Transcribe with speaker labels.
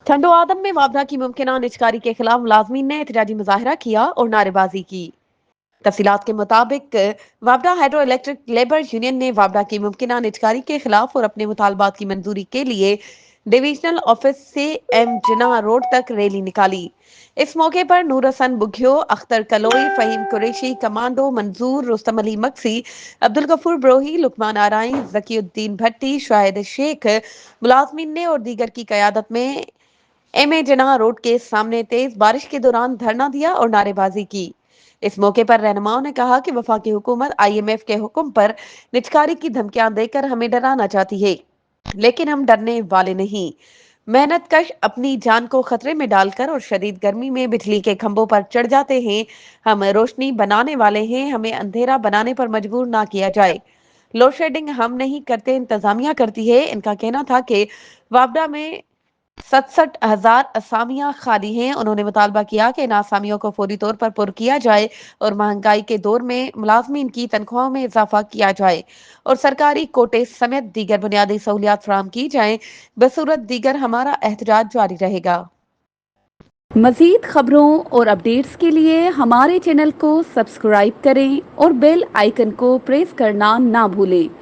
Speaker 1: ठंडो आदम में वापडा की मुमकिन निजकारी के खिलाफ मुलाजमीन ने एहतजाजी मुजाहरा किया और नारेबाजी की। तफसीलात के मुताबिक वापडा हाइड्रो इलेक्ट्रिक लेबर यूनियन ने वापडा की मुमकिन निजकारी के खिलाफ और अपने मुतालबात की मंजूरी के लिए डिवीजनल ऑफिस से एम जिना रोड तक रैली निकाली। इस मौके पर नूर हसन बुघियो, अख्तर कलोई, फहीम कुरैशी, कमांडो मंजूर, रुस्तम अली मक्सी, अब्दुल गफूर ब्रोही, लुकमान आराई, जकीउद्दीन भट्टी, शाहिद शेख, मुलाजमीन ने और दीगर की कयादत में एम ए जिना रोड के सामने तेज बारिश के दौरान धरना दिया और नारेबाजी की। इस मौके पर रहनुमाओं ने कहा कि वफाकी हुकूमत IMF के हुक्म पर निजकारी की धमकियां देकर हमें डराना चाहती है, लेकिन हम डरने वाले नहीं। मेहनत कश अपनी जान को खतरे में डालकर और शदीद गर्मी में बिजली के खंभों पर चढ़ जाते हैं। हम रोशनी बनाने वाले हैं, हमें अंधेरा बनाने पर मजबूर ना किया जाए। लोड शेडिंग हम नहीं करते, इंतजामिया करती है। इनका कहना था कि वापडा में 67,000 असामियां खाली हैं। उन्होंने मुतालबा किया कि इन असामियों को फौरी तौर पर पुर किया जाए और महंगाई के दौर में मुलाजमीन की तनख्वाहों में इजाफा किया जाए और सरकारी कोटे समेत दीगर बुनियादी सहूलियात फराहम की जाएं। बसूरत दीगर हमारा एहतजाज जारी रहेगा।
Speaker 2: मज़ीद खबरों और अपडेट्स के लिए हमारे चैनल को सब्सक्राइब करें और बेल आइकन को प्रेस करना ना भूलें।